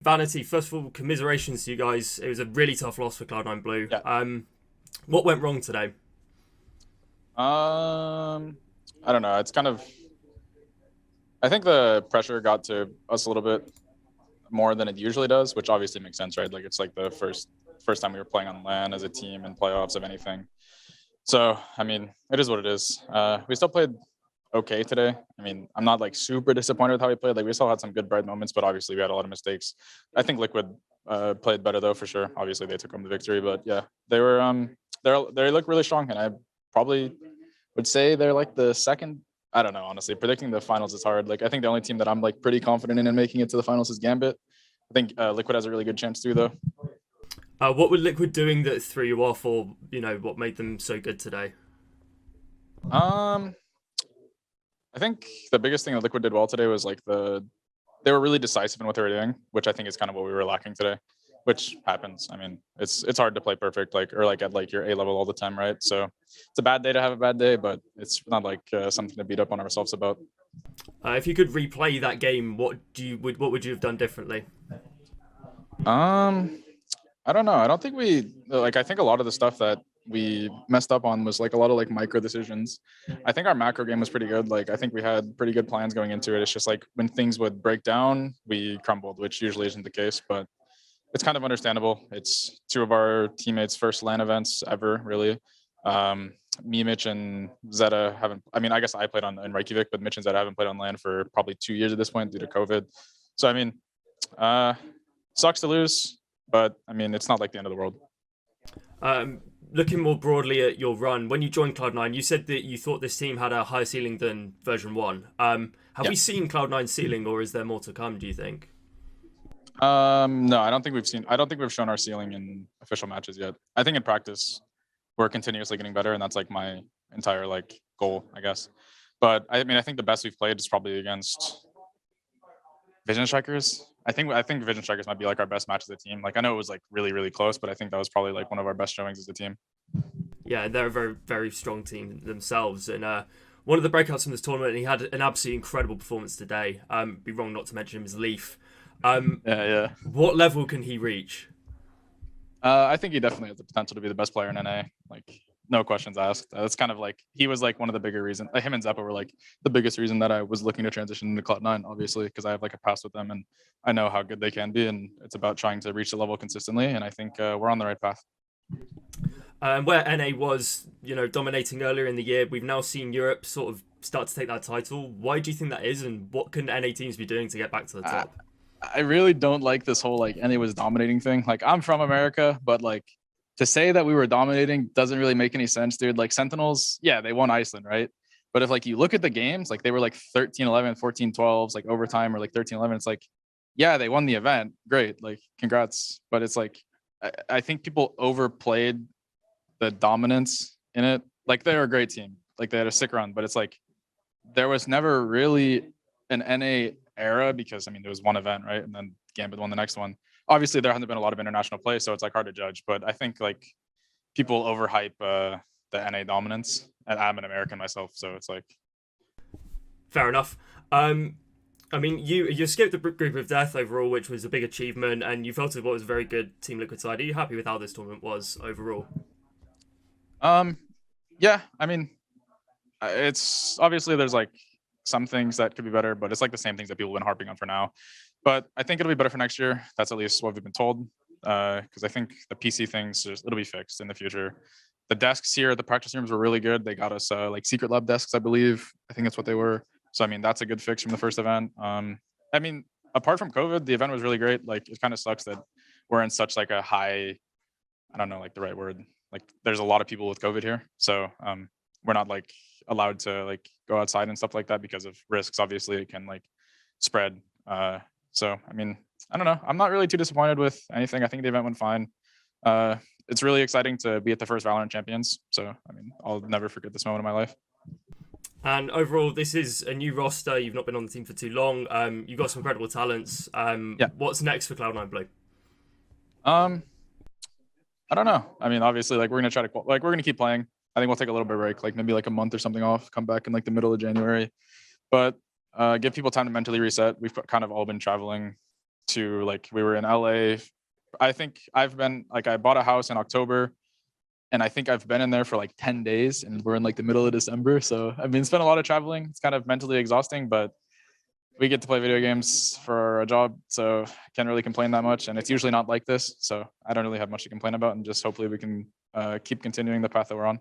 Vanity, first of all, commiserations to you guys. It was a really tough loss for Cloud9 Blue. Yeah. What went wrong today? I don't know. It's kind of, I think the pressure got to us a little bit more than it usually does, which obviously makes sense, right? Like it's like the first time we were playing on LAN as a team in playoffs of anything. So, I mean, it is what it is. We still played okay today. I mean, I'm not like super disappointed with how we played. Like we still had some good bright moments, but obviously we had a lot of mistakes. I think Liquid played better though, for sure. Obviously they took home the victory, but yeah, they were they look really strong, and I probably would say they're like the second. I don't know, honestly. Predicting the finals is hard. Like I think the only team that I'm like pretty confident in making it to the finals is Gambit. I think Liquid has a really good chance too, though. What were Liquid doing that threw you off, or what made them so good today? I think the biggest thing that Liquid did well today was like they were really decisive in what they were doing, which I think is kind of what we were lacking today, which happens. I mean, it's hard to play perfect, like, or like at like your A level all the time, right? So it's a bad day to have a bad day, but it's not like something to beat up on ourselves about. If you could replay that game, what would you have done differently? I don't know. I don't think we like. I think a lot of the stuff that we messed up on was like a lot of like micro decisions. I think our macro game was pretty good. Like I think we had pretty good plans going into it. It's just like when things would break down, we crumbled, which usually isn't the case, but it's kind of understandable. It's two of our teammates' first LAN events ever, really. Me, Mitch, and Zeta haven't. I mean, I guess I played in Reykjavik, but Mitch and Zeta haven't played on LAN for probably 2 years at this point due to COVID. So I mean, sucks to lose, but I mean, it's not like the end of the world. Looking more broadly at your run, when you joined Cloud9, you said that you thought this team had a higher ceiling than version 1. Have we seen Cloud9's ceiling, or is there more to come, do you think? No, I don't think we've shown our ceiling in official matches yet. I think in practice we're continuously getting better, and that's like my entire like goal, I guess. But I mean, I think the best we've played is probably against Vision Strikers. I think Vision Strikers might be like our best match as a team. Like I know it was like really, really close, but I think that was probably like one of our best showings as a team. Yeah, they're a very, very strong team themselves. And one of the breakouts from this tournament, he had an absolutely incredible performance today. Be wrong not to mention him as Leaf. Yeah. What level can he reach? I think he definitely has the potential to be the best player in NA. Like no questions asked. It's kind of like he was like one of the bigger reasons. Him and Zeppa were like the biggest reason that I was looking to transition into Cloud9, obviously, because I have like a past with them and I know how good they can be, and it's about trying to reach the level consistently. And I think we're on the right path. Where NA was, dominating earlier in the year, we've now seen Europe sort of start to take that title. Why do you think that is, and what can NA teams be doing to get back to the top? I really don't like this whole like NA was dominating thing. Like I'm from America, but like to say that we were dominating doesn't really make any sense, dude. Like Sentinels, yeah, they won Iceland, right? But if like you look at the games, like they were like 13-11, 14-12s, like overtime, or like 13-11, it's like, yeah, they won the event. Great. Like congrats. But it's like, I think people overplayed the dominance in it. Like they're a great team. Like they had a sick run, but it's like, there was never really an NA era because I mean, there was one event, right? And then Gambit won the next one. Obviously there hasn't been a lot of international play, so it's like hard to judge, but I think like people overhype the NA dominance, and I'm an American myself, so it's like fair enough. I mean, you escaped the group of death overall, which was a big achievement, and you felt it what was a very good Team Liquid side. Are you happy with how this tournament was overall? Yeah, I mean, it's obviously there's like some things that could be better, but it's like the same things that people have been harping on for now. But I think it'll be better for next year. That's at least what we've been told. Because I think the PC things, it'll be fixed in the future. The desks here, the practice rooms were really good. They got us like secret lab desks, I believe. I think that's what they were. So I mean, that's a good fix from the first event. I mean, apart from COVID, the event was really great. Like it kind of sucks that we're in such like a high, I don't know like the right word. Like there's a lot of people with COVID here, so we're not like allowed to like go outside and stuff like that because of risks. Obviously, it can like spread. So I mean, I don't know. I'm not really too disappointed with anything. I think the event went fine. It's really exciting to be at the first VALORANT Champions. So I mean, I'll never forget this moment in my life. And overall, this is a new roster. You've not been on the team for too long. You've got some incredible talents. Yeah. What's next for Cloud9 Blue? I don't know. I mean, obviously, like we're gonna try to like we're gonna keep playing. I think we'll take a little bit of break, like maybe like a month or something off. Come back in like the middle of January, but give people time to mentally reset. We've kind of all been traveling to like we were in LA. I think I've been like I bought a house in October, and I think I've been in there for like 10 days, and we're in like the middle of December. So I mean, it's been a lot of traveling. It's kind of mentally exhausting, but we get to play video games for a job, so I can't really complain that much. And it's usually not like this, so I don't really have much to complain about. And just hopefully we can keep continuing the path that we're on.